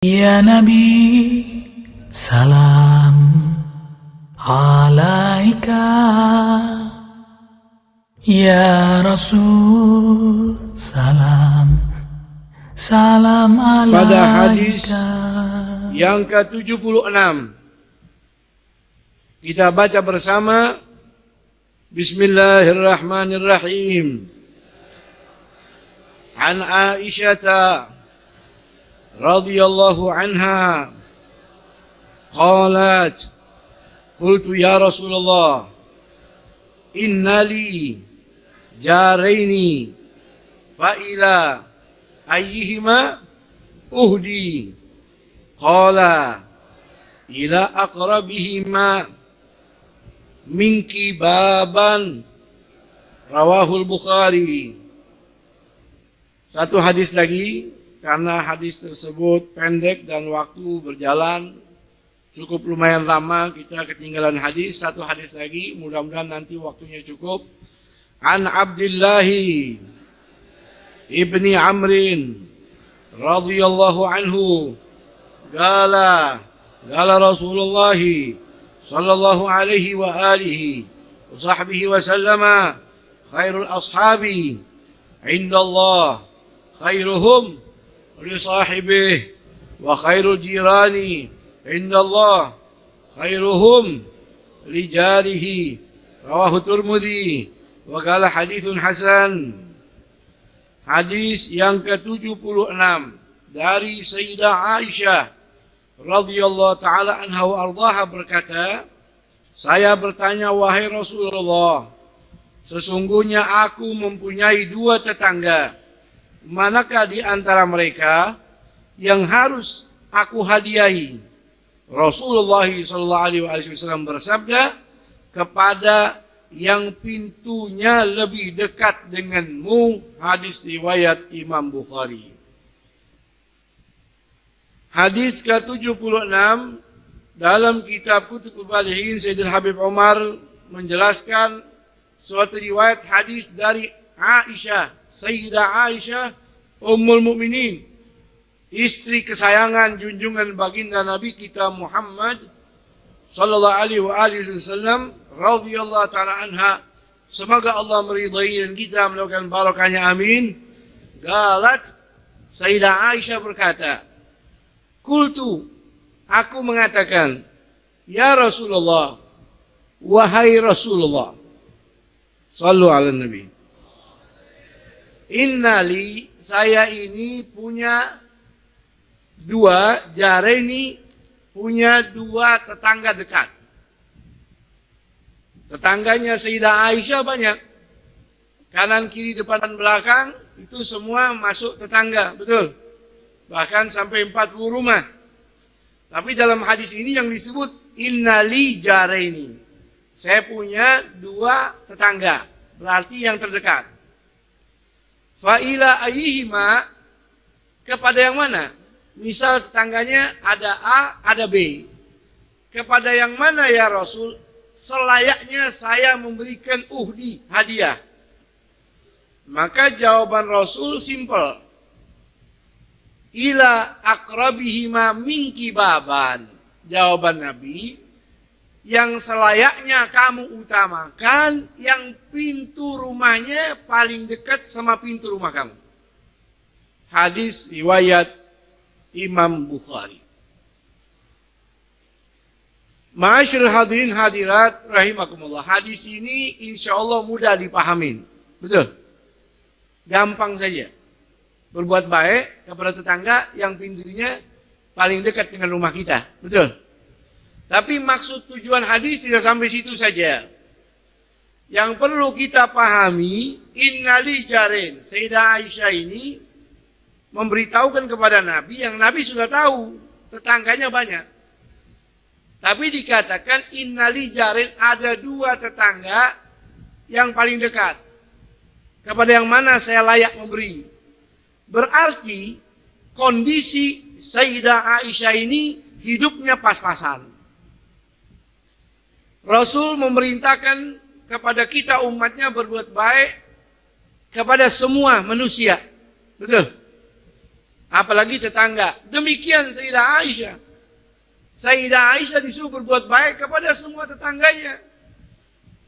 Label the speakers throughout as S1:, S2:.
S1: Ya Nabi, salam alaika. Ya Rasul, salam alaika.
S2: Pada hadis yang ke-76 kita baca bersama. Bismillahirrahmanirrahim. An Aisyah radhiyallahu anha qalat qultu ya Rasulullah inna li jaraini fa ila ayyihima uhdi qala ila aqrabihima minki baban rawahul Bukhari. Satu hadis lagi, karena hadis tersebut pendek dan waktu berjalan cukup lumayan lama, kita ketinggalan hadis. Satu hadis lagi, mudah-mudahan nanti waktunya cukup. An Abdillahi ibni Amrin radhiyallahu anhu qala Rasulullah sallallahu alaihi wa alihi wa sahbihi wa sallama khairul ashabi indallah khairuhum li sahibih wa khairul jirani indallah khairuhum li jarihi rawahu Tirmidzi wa qala haditsun hasan. Hadis yang ke-76 dari Sayyidah Aisyah radhiyallahu taala anha wa ardhaha berkata, saya bertanya, wahai Rasulullah, sesungguhnya aku mempunyai dua tetangga. Manakah di antara mereka yang harus aku hadiahi? Rasulullah SAW bersabda, kepada yang pintunya lebih dekat denganmu. Hadis riwayat Imam Bukhari. Hadis ke-76 dalam kitab Kutubul Balihin, Sayyidil Habib Umar menjelaskan suatu riwayat hadis dari Aisyah, Sayyidah Aisyah Ummul Mukminin, istri kesayangan junjungan baginda Nabi kita Muhammad sallallahu alaihi wasallam radhiyallahu taala anha, semoga Allah meridai dan kita melakukan barakahnya, amin. Galat Sayyidah Aisyah berkata, qultu, aku mengatakan, ya Rasulullah, wahai Rasulullah, sallu ala Nabi, innali, saya ini punya dua, jareni, punya dua tetangga dekat. Tetangganya Sayyidah Aisyah banyak. Kanan, kiri, depan, belakang, itu semua masuk tetangga, betul. Bahkan sampai 40 rumah. Tapi dalam hadis ini yang disebut innali jareni, saya punya dua tetangga, berarti yang terdekat. Fa'ila ayyihima, kepada yang mana? Misal tetangganya ada A, ada B. Kepada yang mana ya Rasul? Selayaknya saya memberikan uhdi, hadiah. Maka jawaban Rasul simple. Ila aqrabihima minki baban. Jawaban Nabi, yang selayaknya kamu utamakan yang pintu rumahnya paling dekat sama pintu rumah kamu. Hadis riwayat Imam Bukhari. Ma'asyiral hadirin hadirat rahimakumullah. Hadis ini insya Allah mudah dipahamin. Betul? Gampang saja. Berbuat baik kepada tetangga yang pintunya paling dekat dengan rumah kita. Betul? Tapi maksud tujuan hadis tidak sampai situ saja. Yang perlu kita pahami, innali jarin. Sayyidah Aisyah ini memberitahukan kepada Nabi yang Nabi sudah tahu, tetangganya banyak. Tapi dikatakan innali jarin, ada dua tetangga yang paling dekat. Kepada yang mana saya layak memberi? Berarti kondisi Sayyidah Aisyah ini hidupnya pas-pasan. Rasul memerintahkan kepada kita umatnya berbuat baik kepada semua manusia. Betul? Apalagi tetangga. Demikian Sayyidah Aisyah. Sayyidah Aisyah disuruh berbuat baik kepada semua tetangganya.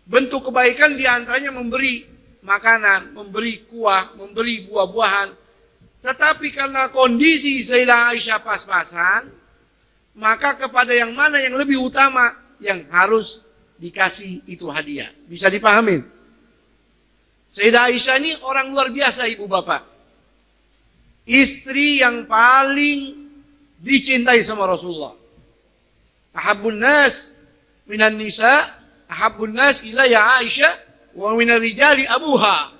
S2: Bentuk kebaikan diantaranya memberi makanan, memberi kuah, memberi buah-buahan. Tetapi karena kondisi Sayyidah Aisyah pas-pasan, maka kepada yang mana yang lebih utama yang harus dikasih itu hadiah. Bisa dipahamin? Sayyidah Aisyah ini orang luar biasa, ibu bapak. Istri yang paling dicintai sama Rasulullah. Ahabbun nas minan nisa, ahabbun nas ilayya Aisyah, wa minar rijali abuha.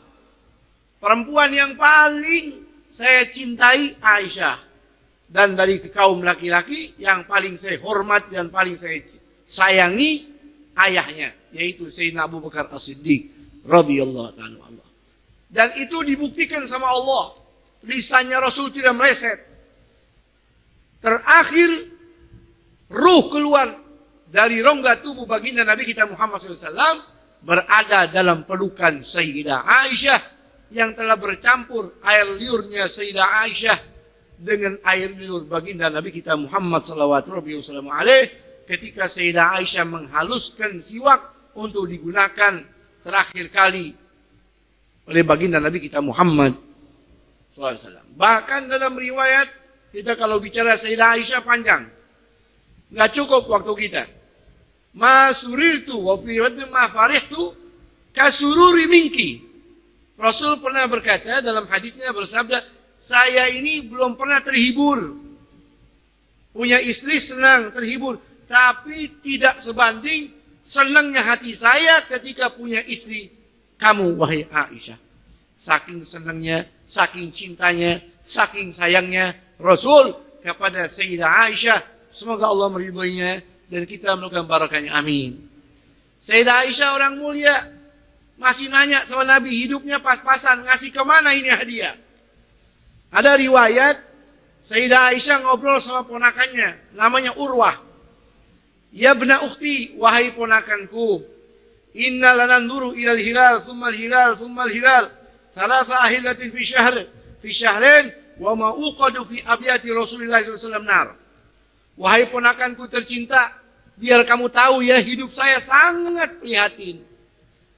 S2: Perempuan yang paling saya cintai Aisyah. Dan dari kaum laki-laki yang paling saya hormat dan paling saya sayangi ayahnya, yaitu Sayyidina Abu Bakar As-Siddiq radhiyallahu ta'ala anhu. Dan itu dibuktikan sama Allah. Lisannya Rasul tidak meleset. Terakhir ruh keluar dari rongga tubuh baginda Nabi kita Muhammad SAW berada dalam pelukan Sayyidah Aisyah yang telah bercampur air liurnya Sayyidah Aisyah dengan air liur baginda Nabi kita Muhammad SAW ketika Sayyidah Aisyah menghaluskan siwak untuk digunakan terakhir kali oleh baginda Nabi kita Muhammad SAW. Bahkan dalam riwayat kita kalau bicara Sayyidah Aisyah panjang, nggak cukup waktu kita. Ma surirtu wa fi riwayatin ma farihtu kasururi minki. Rasul pernah berkata dalam hadisnya bersabda, saya ini belum pernah terhibur. Punya istri senang terhibur, tapi tidak sebanding senangnya hati saya ketika punya istri kamu wahai Aisyah. Saking senangnya, saking cintanya, saking sayangnya Rasul kepada Sayyidah Aisyah. Semoga Allah meridhoinya dan kita melakukan barakahnya. Amin. Sayyidah Aisyah orang mulia masih nanya sama Nabi, hidupnya pas-pasan, ngasih kemana ini hadiah? Ada riwayat Sayyidah Aisyah ngobrol sama ponakannya, namanya Urwah. Ya bna ukhti, wahai ponakanku, inna lananduru ilal hilal, thumma hilal, thumma hilal. Thalatha ahillatin fi syahrin, wa ma'uqadu fi abiyati Rasulullah SAW nar. Wahai ponakanku tercinta, biar kamu tahu ya, hidup saya sangat prihatin.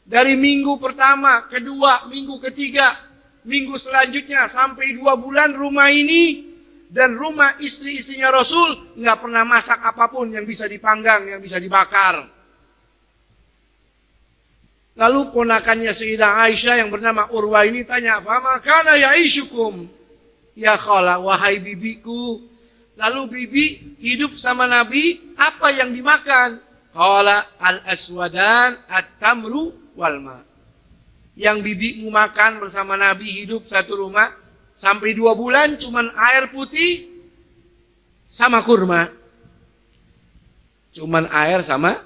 S2: Dari minggu pertama, kedua, minggu ketiga, minggu selanjutnya, sampai 2 bulan rumah ini dan rumah istri-istrinya Rasul nggak pernah masak apapun yang bisa dipanggang, yang bisa dibakar. Lalu ponakannya Sayyidah Aisyah yang bernama Urwah ini tanya, "Fama kana ya'ishukum?" Ya khala, wahai bibiku. Lalu bibi hidup sama Nabi, apa yang dimakan? Qala al-aswadan at-tamru wal ma. Yang bibimu makan bersama Nabi hidup satu rumah sampai 2 bulan cuman air putih sama kurma. Cuman air sama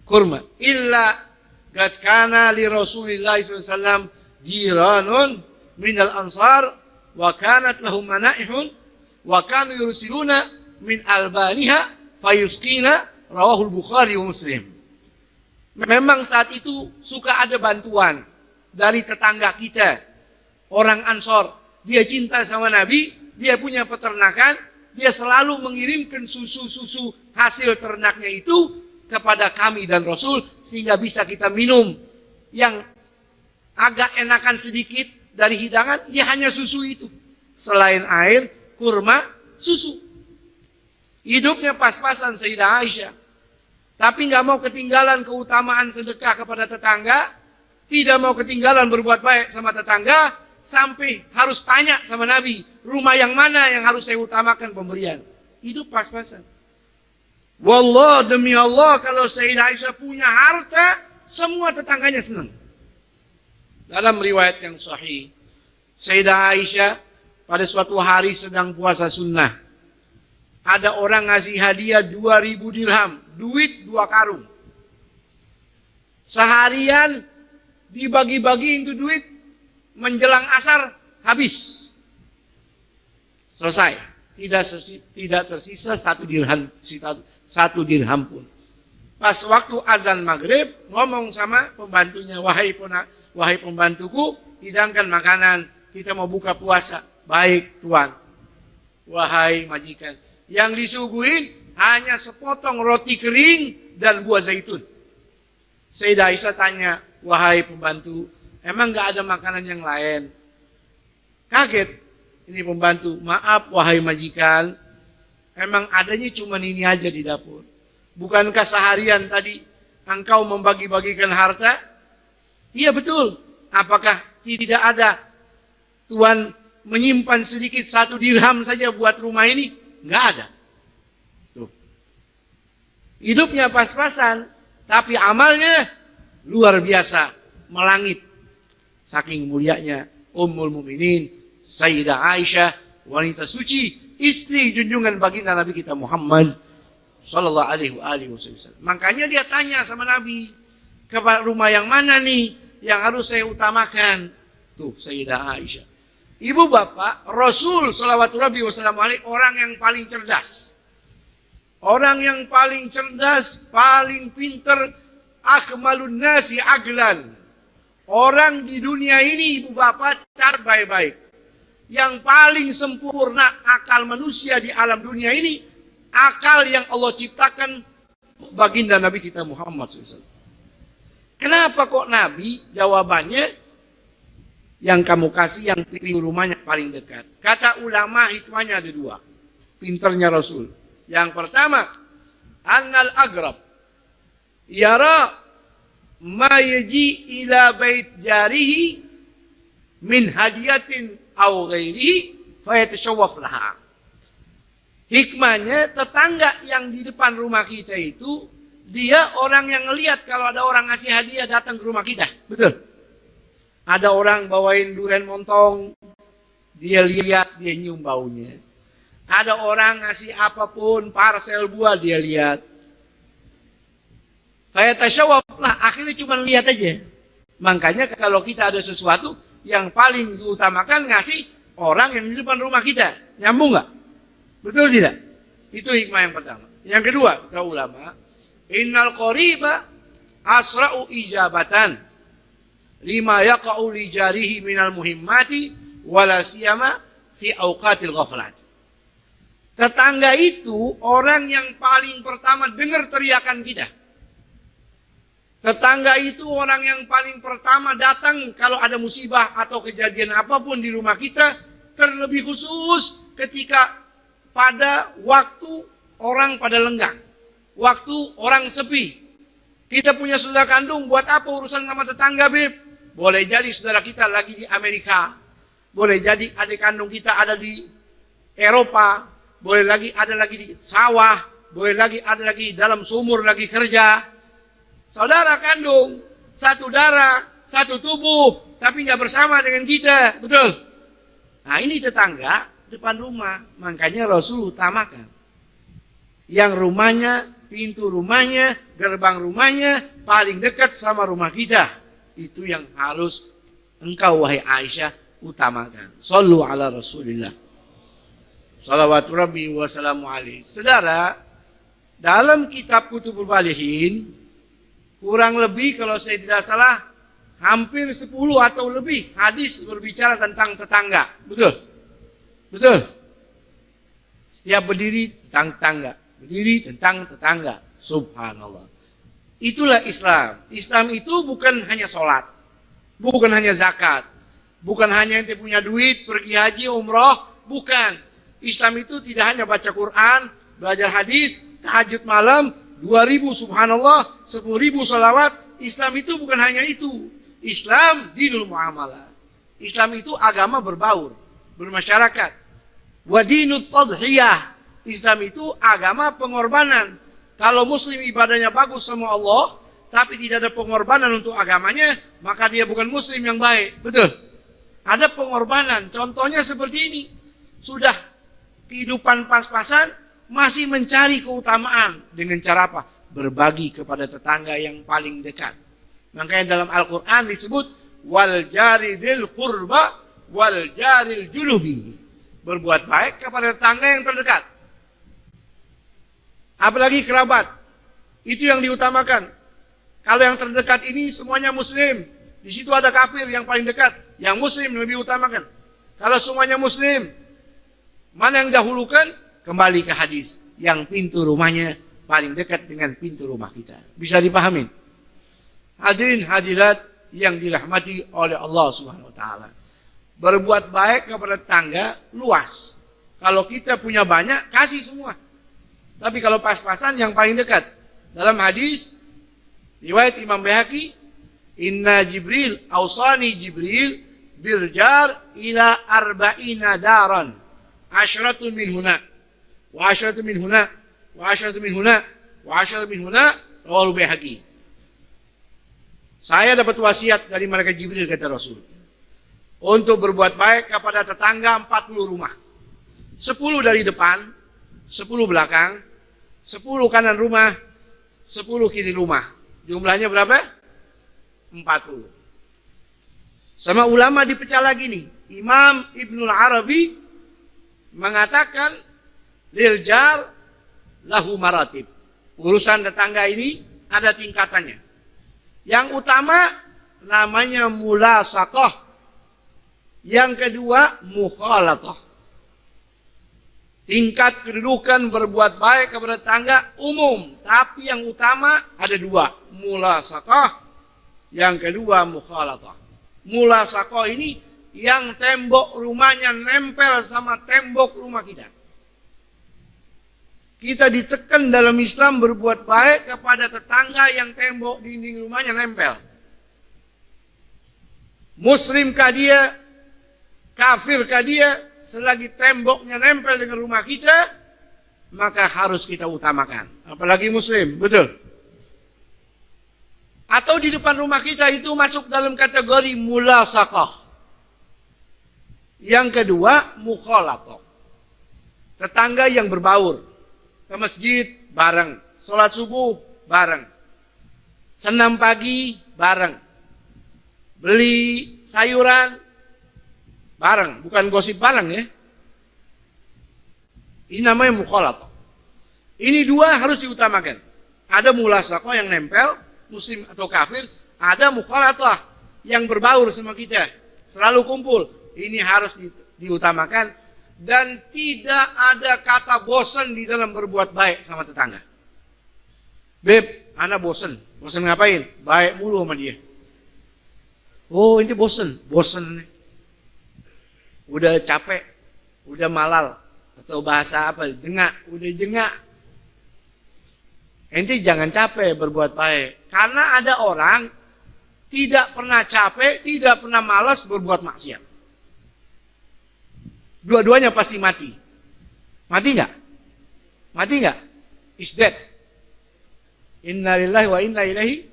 S2: kurma. Illa qad kana li Rasulillah SAW jiranun minal ansar wa kanat lahum manaihun wa kanu yursiluna min albaniha fayusqina, rawahul Bukhari wa Muslim. Memang saat itu suka ada bantuan dari tetangga kita, orang Ansor. Dia cinta sama Nabi, dia punya peternakan, dia selalu mengirimkan susu-susu hasil ternaknya itu kepada kami dan Rasul, sehingga bisa kita minum. Yang agak enakan sedikit dari hidangan, ya hanya susu itu. Selain air, kurma, susu. Hidupnya pas-pasan Sayyidah Aisyah. Tapi nggak mau ketinggalan keutamaan sedekah kepada tetangga, tidak mau ketinggalan berbuat baik sama tetangga, sampai harus tanya sama Nabi, rumah yang mana yang harus saya utamakan pemberian. Hidup pas-pasan. Wallah, demi Allah, kalau Sayyidah Aisyah punya harta, semua tetangganya senang. Dalam riwayat yang sahih, Sayyidah Aisyah pada suatu hari sedang puasa sunnah. Ada orang ngasih hadiah 2.000 dirham, duit 2 karung. Seharian dibagi-bagi itu duit, menjelang asar habis. Selesai. Tidak tersisa 1 dirham pun. Pas waktu azan maghrib, ngomong sama pembantunya, wahai pembantuku, hidangkan makanan, kita mau buka puasa. Baik tuan. wahai majikan. Yang disuguhin hanya sepotong roti kering dan buah zaitun. Sayyidah Aisyah tanya, wahai pembantu, emang gak ada makanan yang lain? Kaget ini pembantu, maaf wahai majikan, emang adanya cuma ini aja di dapur. Bukankah seharian tadi engkau membagi-bagikan harta? Iya betul. Apakah tidak ada Tuhan menyimpan sedikit 1 dirham saja buat rumah ini? Nggak ada. Tuh. Hidupnya pas-pasan, tapi amalnya luar biasa, melangit. Saking mulianya Ummul Mukminin Sayyidah Aisyah, wanita suci, istri junjungan baginda Nabi kita Muhammad sallallahu alaihi wasallam. Makanya dia tanya sama Nabi, ke rumah yang mana nih yang harus saya utamakan? Tuh Sayyidah Aisyah. Ibu bapak, Rasul sallallahu alaihi wasallam orang yang paling cerdas. Orang yang paling cerdas, paling pinter, akmalun nasi aglan. Orang di dunia ini ibu bapak catat baik-baik. Yang paling sempurna akal manusia di alam dunia ini, akal yang Allah ciptakan baginda Nabi kita Muhammad SAW. Kenapa kok Nabi? Jawabannya, yang kamu kasih yang pintu rumahnya paling dekat. Kata ulama hikmahnya ada 2. Pinternya Rasul. Yang pertama, annal agrab yara ma yaji ila bait jarihi min hadiyatin aw ghairihi fayatashawwaf laha. Hikmahnya, tetangga yang di depan rumah kita itu, dia orang yang ngelihat kalau ada orang ngasih hadiah datang ke rumah kita. Betul? Ada orang bawain durian montong, dia lihat, dia nyium baunya. Ada orang ngasih apapun, parsel buah, dia lihat. Kayak tasyawab lah, akhirnya cuma lihat aja. Makanya kalau kita ada sesuatu, yang paling diutamakan ngasih orang yang di depan rumah kita. Nyambung nggak? Betul tidak? Itu hikmah yang pertama. Yang kedua, kata ulama, innal qariba asra'u ijabatan lima yaqa'u li jarihi minal muhimmati wala siyama fi awqatil ghaflat. Tetangga itu orang yang paling pertama dengar teriakan kita. Tetangga itu orang yang paling pertama datang kalau ada musibah atau kejadian apapun di rumah kita, terlebih khusus ketika pada waktu orang pada lenggang, waktu orang sepi. Kita punya saudara kandung, buat apa urusan sama tetangga, Beb? Boleh jadi saudara kita lagi di Amerika, boleh jadi adik kandung kita ada di Eropa, boleh lagi ada lagi di sawah, boleh lagi ada lagi dalam sumur lagi kerja. Saudara kandung, satu darah, satu tubuh, tapi nggak bersama dengan kita, betul? Nah ini tetangga depan rumah, makanya Rasul utamakan. Yang rumahnya, pintu rumahnya, gerbang rumahnya paling dekat sama rumah kita. Itu yang harus engkau wahai Aisyah utamakan. Sallu ala Rasulillah. Salawatu Rabbi wa salamu alaihi. Saudara, dalam kitab Kutubul Balighin, kurang lebih kalau saya tidak salah, hampir 10 atau lebih hadis berbicara tentang tetangga. Betul? Betul? Setiap berdiri tentang tetangga. Berdiri tentang tetangga. Subhanallah. Itulah Islam. Islam itu bukan hanya sholat. Bukan hanya zakat. Bukan hanya ente punya duit, pergi haji, umroh. Bukan. Islam itu tidak hanya baca Quran, belajar hadis, tahajud malam, 2000 subhanallah, 10.000 salawat. Islam itu bukan hanya itu. Islam dinul muamalah. Islam itu agama berbaur, bermasyarakat. Wa dinut tadhiyah. Islam itu agama pengorbanan. Kalau muslim ibadahnya bagus sama Allah, tapi tidak ada pengorbanan untuk agamanya, maka dia bukan muslim yang baik. Betul? Ada pengorbanan. Contohnya seperti ini. Sudah kehidupan pas-pasan, masih mencari keutamaan dengan cara apa? Berbagi kepada tetangga yang paling dekat. Makanya dalam Al-Quran disebut wal jaridil qurba wal jaril junubi. Berbuat baik kepada tetangga yang terdekat. Apalagi kerabat. Itu yang diutamakan. Kalau yang terdekat ini semuanya muslim, di situ ada kafir yang paling dekat. Yang muslim lebih utamakan. Kalau semuanya muslim, Mana yang dahulukan? Kembali ke hadis. Yang pintu rumahnya paling dekat dengan pintu rumah kita. Bisa dipahami? Hadirin hadirat yang dirahmati oleh Allah Subhanahu wa taala. Berbuat baik kepada tetangga luas. Kalau kita punya banyak, kasih semua. Tapi kalau pas-pasan yang paling dekat. Dalam hadis riwayat Imam Baihaqi, inna Jibril awsani Jibril birjar ila arba'ina daran. Asyaratun min huna wa asyaratun min huna wa asyaratun min huna wa asyaratun min huna, rawahul Baihaqi. Saya dapat wasiat dari malaikat Jibril, kata Rasul, untuk berbuat baik kepada tetangga 40 rumah. 10 dari depan, 10 belakang, 10 kanan rumah, 10 kiri rumah. Jumlahnya berapa? 40. Sama ulama dipecah lagi nih. Imam Ibnul Arabi mengatakan lil jar lahu maratib. Urusan tetangga ini ada tingkatannya. Yang utama namanya mulasaqah. Yang kedua mukhalatah. Tingkat kedudukan berbuat baik kepada tetangga umum, tapi yang utama ada dua, mulasaqah. Yang kedua mukhalatah. Mulasaqah ini yang tembok rumahnya nempel sama tembok rumah kita. Kita ditekan dalam Islam berbuat baik kepada tetangga yang tembok dinding rumahnya nempel. Muslimkah dia, kafirkah dia, selagi temboknya nempel dengan rumah kita, maka harus kita utamakan. Apalagi muslim, betul? Atau di depan rumah kita itu masuk dalam kategori mulasaqah. Yang kedua, mukhalatah. Tetangga yang berbaur. Ke masjid bareng, sholat subuh bareng, senam pagi bareng, beli sayuran bareng, bukan gosip bareng ya. Ini namanya mukhalatah. Ini dua harus diutamakan. Ada mulasaqah yang nempel, muslim atau kafir. Ada mukhalatah yang berbaur sama kita, selalu kumpul. Ini harus diutamakan. Dan tidak ada kata bosan di dalam berbuat baik sama tetangga. Beb, anak bosan. Bosan ngapain? Baik mulu sama dia. Oh, ini bosan. Bosan nih. Udah capek. Udah malal. Atau bahasa apa? Jengak. Udah jengak. Ente jangan capek berbuat baik. Karena ada orang tidak pernah capek, tidak pernah malas berbuat maksiat. Dua-duanya pasti mati. Mati nggak? Mati nggak? Is dead. Inna lillahi wa inna ilaihi.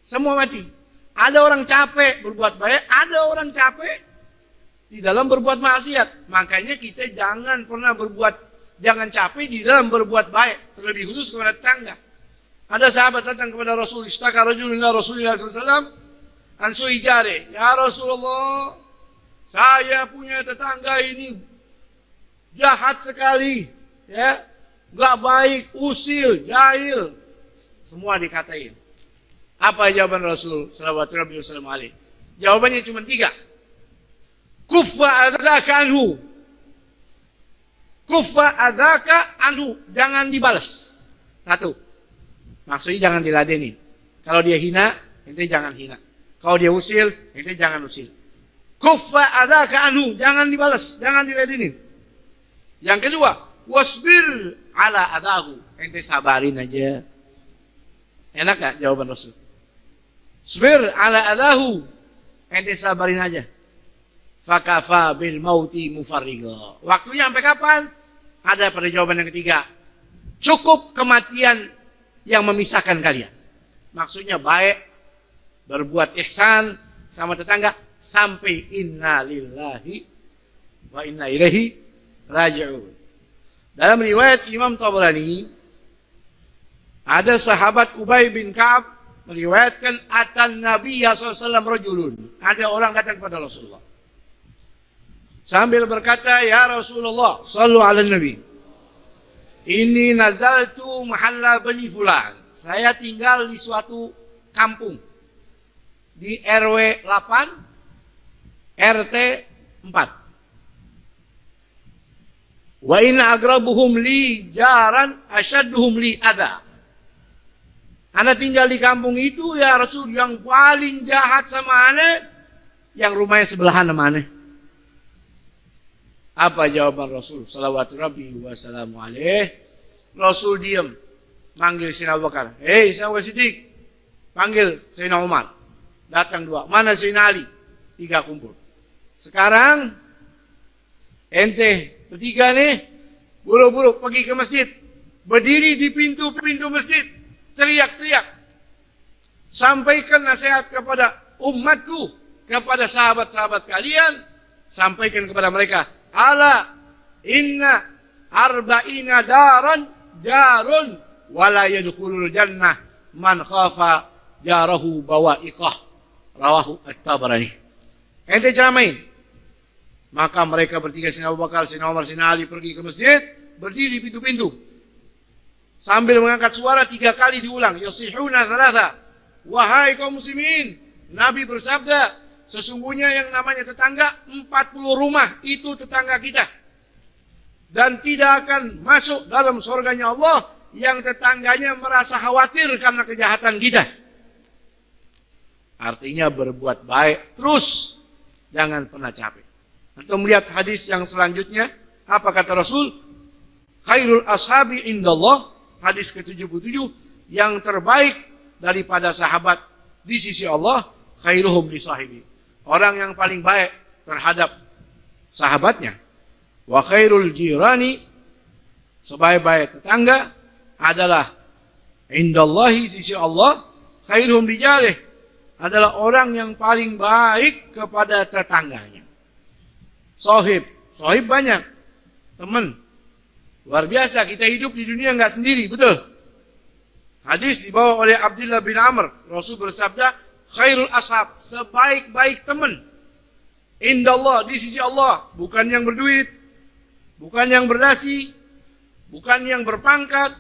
S2: Semua mati. Ada orang capek berbuat baik, ada orang capek di dalam berbuat maksiat. Makanya kita jangan pernah jangan capek di dalam berbuat baik. Terlebih khusus kepada tetangga. Ada sahabat datang kepada Rasul, istaka rajulun ila Rasulillah SAW, ansu ijare, ya Rasulullah, saya punya tetangga ini jahat sekali, ya, nggak baik, usil, jahil, semua dikatain. Apa jawaban Rasul sallallahu alaihi wasallam? Jawabannya cuma 3. Kuffa adzaka anhu. Kuffa adzaka anhu, jangan dibalas. 1. Maksudnya jangan diladeni. Kalau dia hina, ente jangan hina. Kalau dia usil, ente jangan usil. Kuffa adzaka anhu, jangan dibalas, jangan diladenin. Yang kedua, wasbir ala adahu, ente sabarin aja. Enak gak jawaban Rasul? Sabir ala adahu, ente sabarin aja. Fakafa bil mauti mufarriga. Waktunya sampai kapan? Ada pada jawaban yang ketiga. Cukup kematian yang memisahkan kalian. Maksudnya baik, berbuat ihsan sama tetangga, sampai inna lillahi wa inna ilaihi raji'un. Dalam riwayat Imam Tabrani, ada sahabat Ubay bin Ka'ab meriwayatkan atan Nabiya SAW rajulun. Ada orang datang kepada Rasulullah sambil berkata, ya Rasulullah, sallu ala Nabi, ini nazaltu mahalla bani fulan. Saya tinggal di suatu kampung di RW 8 RT 4. Wa inna agrabuhum li jaran asyadduhum li adha. Ana tinggal di kampung itu ya Rasul, yang paling jahat sama ana yang rumahnya sebelahan sama ana. Apa jawaban Rasul sallallahu rabbi wasallamu alaih? Rasul diam, manggil Sayyidina Abu Bakar. Hei Sayyidina Siddiq, panggil Sayyidina Umar. Datang dua. Mana Sayyidina Ali? Tiga kumpul. Sekarang ente bertiga nih, buru-buru pergi ke masjid, berdiri di pintu-pintu masjid, teriak-teriak, sampaikan nasihat kepada umatku, kepada sahabat-sahabat kalian, sampaikan kepada mereka, ala inna arba'ina daran jarun wala yadkhulul jannah man khafa jarahu bawa'iqah, rawahu at-Tabarani. Ente ceramain. Maka mereka bertiga, Sayyidina Abu Bakar, Sayyidina Umar, Sayyidina Ali, pergi ke masjid, berdiri di pintu-pintu sambil mengangkat suara 3 kali diulang, yasihuna thalatha. Wahai kaum muslimin, Nabi bersabda, sesungguhnya yang namanya tetangga 40 rumah itu tetangga kita, dan tidak akan masuk dalam surganya Allah yang tetangganya merasa khawatir karena kejahatan kita. Artinya berbuat baik terus, jangan pernah capek. Untuk melihat hadis yang selanjutnya, apa kata Rasul? Khairul ashabi indallah, hadis ke-77, yang terbaik daripada sahabat di sisi Allah, khairuhum li sahibi, orang yang paling baik terhadap sahabatnya. Wa khairul jirani, sebaik-baik tetangga adalah indallahi, sisi Allah, khairuhum li jarih, adalah orang yang paling baik kepada tetangganya. Sohib banyak, teman. Luar biasa, kita hidup di dunia nggak sendiri, betul? Hadis dibawa oleh Abdullah bin Amr, Rasul bersabda, khairul ashab, sebaik-baik teman, indallah, di sisi Allah, bukan yang berduit, bukan yang berdasi, bukan yang berpangkat,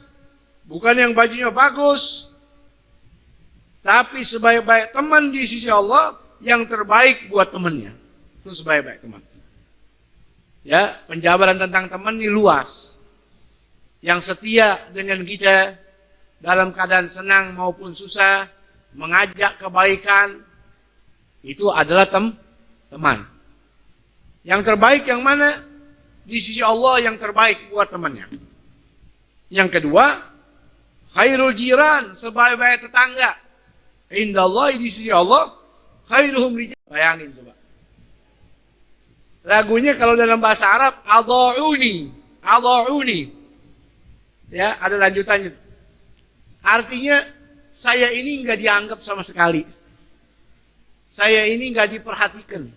S2: bukan yang bajunya bagus, tapi sebaik-baik teman di sisi Allah yang terbaik buat temannya. Itu sebaik-baik teman. Ya, penjabaran tentang teman ini luas. Yang setia dengan kita dalam keadaan senang maupun susah, mengajak kebaikan, itu adalah teman. Yang terbaik yang mana? Di sisi Allah yang terbaik buat temannya. Yang kedua, khairul jiran, sebaik-baik tetangga. Indallah, di sisi Allah, khairuhum rijal. Bayangin coba. Lagunya kalau dalam bahasa Arab, adha'uni. Ya, ada lanjutannya. Artinya, saya ini nggak dianggap sama sekali. Saya ini nggak diperhatikan.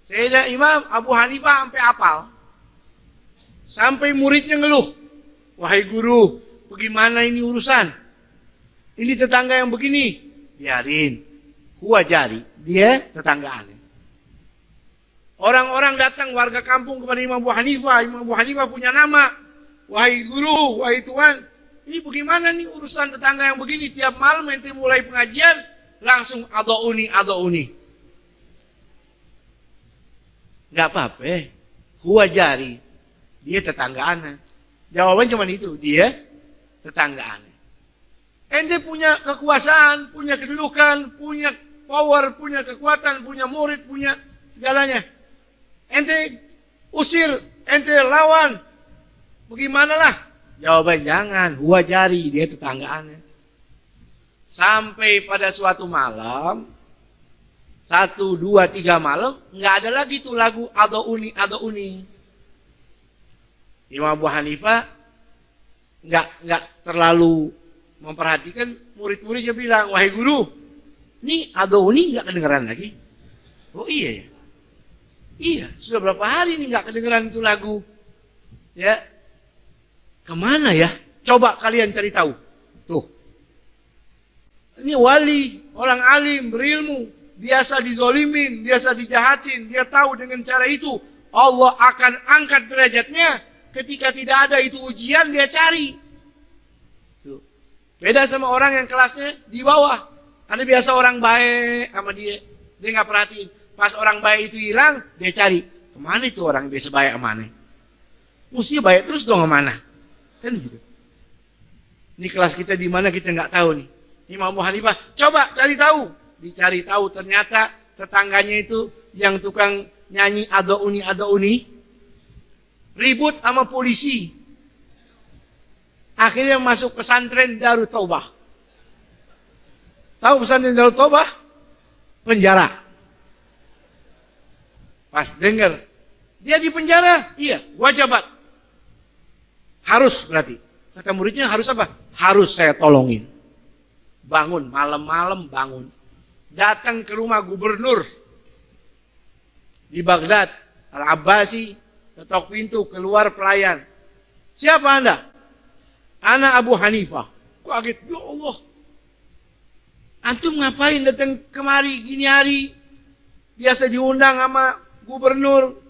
S2: Sayyidina Imam Abu Hanifah sampai apal. Sampai muridnya ngeluh. Wahai guru, bagaimana ini urusan? Ini tetangga yang begini. Biarin. Huwa jari. Dia tetangga aneh. Orang-orang datang, warga kampung kepada Imam Abu Hanifah. Imam Abu Hanifah punya nama. Wahai guru, wahai tuan, ini bagaimana nih urusan tetangga yang begini? Tiap malam ente mulai pengajian, langsung ada'uni. Gak apa-apa. Huwa jari. Dia tetangga aneh. Jawaban cuma itu. Dia tetangga aneh. Ente punya kekuasaan, punya kedudukan, punya power, punya kekuatan, punya murid, punya segalanya. Ente usir, ente lawan. Bagaimanalah? Jawaban jangan. Huwa jari, dia tetangga aneh. Sampai pada suatu malam, 1, 2, 3 malam, nggak ada lagi tuh lagu ada'uni. Imam Abu Hanifah nggak terlalu memperhatikan, murid-muridnya bilang, wahai guru, ini ada'uni nggak kedengeran lagi. Oh iya ya. Iya, sudah berapa hari ini nggak kedengeran itu lagu. Ya, kemana ya? Coba kalian cari tahu. Tuh, ini wali, orang alim, berilmu, biasa dizolimin, biasa dijahatin. Dia tahu dengan cara itu Allah akan angkat derajatnya. Ketika tidak ada itu ujian, dia cari. Tuh. Beda sama orang yang kelasnya di bawah. Ada biasa orang baik sama dia nggak perhatiin. Pas orang baik itu hilang, dia cari. Kemana itu orang biasa baik sama aneh? Mestinya baik terus dong kemana? Kan gitu. Ini kelas kita di mana kita nggak tahu nih. Imam Abu Hanifah, coba cari tahu. Dicari tahu ternyata tetangganya itu yang tukang nyanyi ado-uni, ribut sama polisi. Akhirnya masuk pesantren Darut Taubah. Tahu pesantren Darut Taubah? Penjara. Pas dengar, dia di penjara? Iya, wajibat. Harus berarti. Kata muridnya harus apa? Harus saya tolongin. Bangun, malam-malam bangun. Datang ke rumah gubernur di Baghdad, Al-Abbasi, ketok pintu, keluar pelayan. Siapa Anda? Ana Abu Hanifah. Kaget, ya Allah. Antum ngapain datang kemari gini hari? Biasa diundang sama gubernur.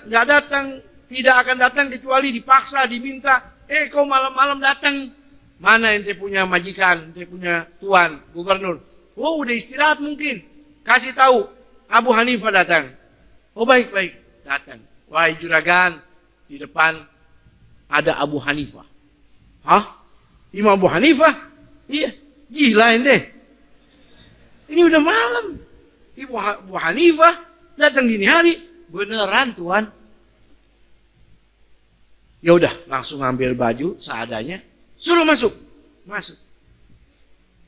S2: Nggak datang, tidak akan datang kecuali dipaksa, diminta. Kau malam-malam datang. Mana ente punya majikan, ente punya tuan, gubernur. Oh, udah istirahat mungkin. Kasih tahu, Abu Hanifah datang. Oh, baik-baik, datang. Wahai juragan, di depan ada Abu Hanifah. Hah? Imam Abu Hanifah? Iya, gila ente. Ini udah malam. Ibu Abu Hanifah datang dini hari. Beneran, tuan. Ya udah, langsung ambil baju seadanya, suruh masuk. Masuk.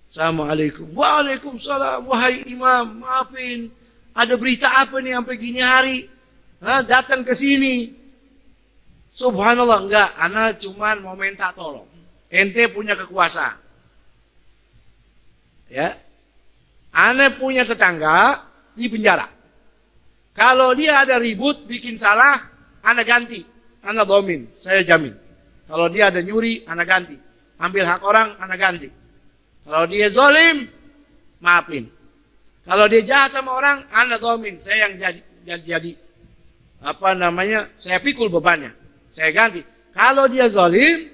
S2: Assalamualaikum. Waalaikumsalam. Wahai imam, maafin. Ada berita apa nih sampai gini hari? Datang ke sini. Subhanallah, enggak. Ana cuman mau minta tolong. Ente punya kekuasaan. Ya. Ana punya tetangga di penjara. Kalau dia ada ribut, bikin salah, ana ganti. Ana domin, saya jamin. Kalau dia ada nyuri, ana ganti. Ambil hak orang, ana ganti. Kalau dia zalim, maafin. Kalau dia jahat sama orang, ana domin, saya yang jadi saya pikul bebannya. Saya ganti. Kalau dia zalim,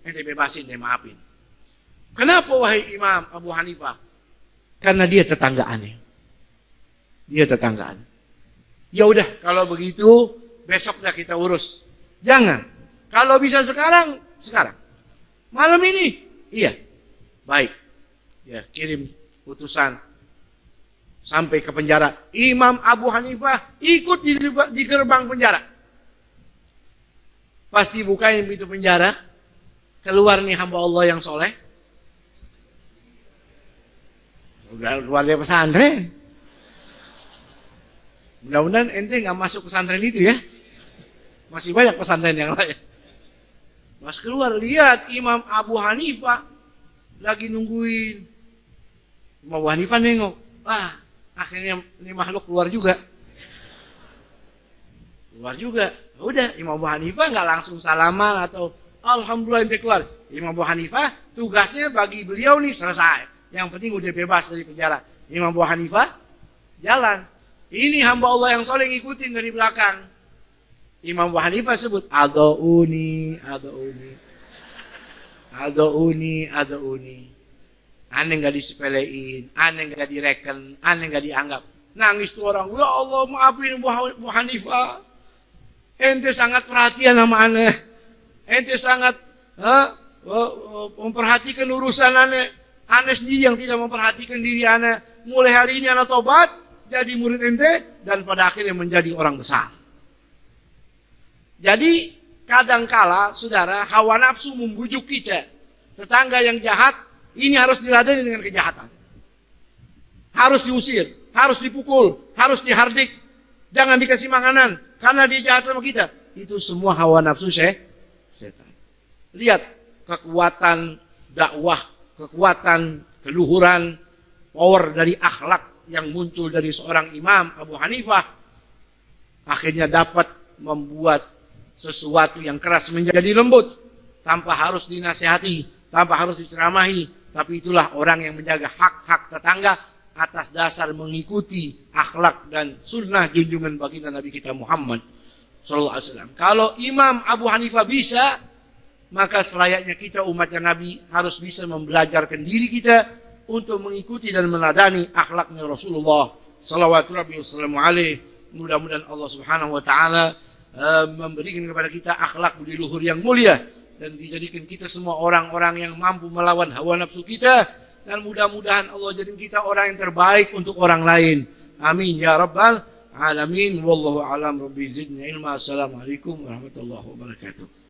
S2: ente bebasin, dia maafin. Kenapa wahai Imam Abu Hanifah? Karena dia tetanggaannya. Dia tetanggaan. Ya udah, kalau begitu besok dah kita urus. Jangan. Kalau bisa sekarang, sekarang. Malam ini, iya. Baik. Ya, kirim utusan sampai ke penjara. Imam Abu Hanifah ikut di gerbang penjara. Pas dibukain pintu penjara, keluar nih hamba Allah yang soleh. Udah keluar dari pesantren. Mudah-mudahan ente nggak masuk pesantren itu ya. Masih banyak pesantren yang lain. Mas keluar, lihat Imam Abu Hanifah lagi nungguin. Imam Abu Hanifah nengok. Akhirnya ini makhluk keluar juga. Keluar juga. Udah, Imam Abu Hanifah nggak langsung salaman atau alhamdulillah ente keluar. Imam Abu Hanifah tugasnya bagi beliau nih selesai. Yang penting udah bebas dari penjara. Imam Abu Hanifah jalan. Ini hamba Allah yang soleh ngikutin dari belakang. Imam Abu Hanifah sebut Adouni. Aneh gak disepelein, aneh gak direken, aneh gak dianggap. Nangis tuh orang, ya Allah maafin Abu Hanifah. Ente sangat perhatian sama aneh. Ente sangat memperhatikan urusan aneh. Aneh sendiri yang tidak memperhatikan diri aneh. Mulai hari ini anak tobat, jadi murid ente, dan pada akhirnya menjadi orang besar. Jadi kadangkala saudara hawa nafsu membujuk kita. Tetangga yang jahat ini harus diladeni dengan kejahatan. Harus diusir, harus dipukul, harus dihardik. Jangan dikasih makanan karena dia jahat sama kita. Itu semua hawa nafsu setan. Lihat kekuatan dakwah, kekuatan keluhuran, power dari akhlak yang muncul dari seorang Imam Abu Hanifah. Akhirnya dapat membuat sesuatu yang keras menjadi lembut tanpa harus dinasihati, tanpa harus diceramahi, tapi itulah orang yang menjaga hak-hak tetangga atas dasar mengikuti akhlak dan sunnah junjungan baginda Nabi kita Muhammad sallallahu alaihi wasallam. Kalau Imam Abu Hanifah bisa, maka selayaknya kita umatnya Nabi harus bisa membelajarkan diri kita untuk mengikuti dan meneladani akhlaknya Rasulullah sallallahu alaihi wasallam. Mudah-mudahan Allah Subhanahu wa taala memberikan kepada kita akhlak budi luhur yang mulia, dan dijadikan kita semua orang-orang yang mampu melawan hawa nafsu kita, dan mudah-mudahan Allah jadikan kita orang yang terbaik untuk orang lain. Amin ya rabbal alamin. Wallahu a'lam. Rabbi zidni ilma. Assalamualaikum warahmatullahi wabarakatuh.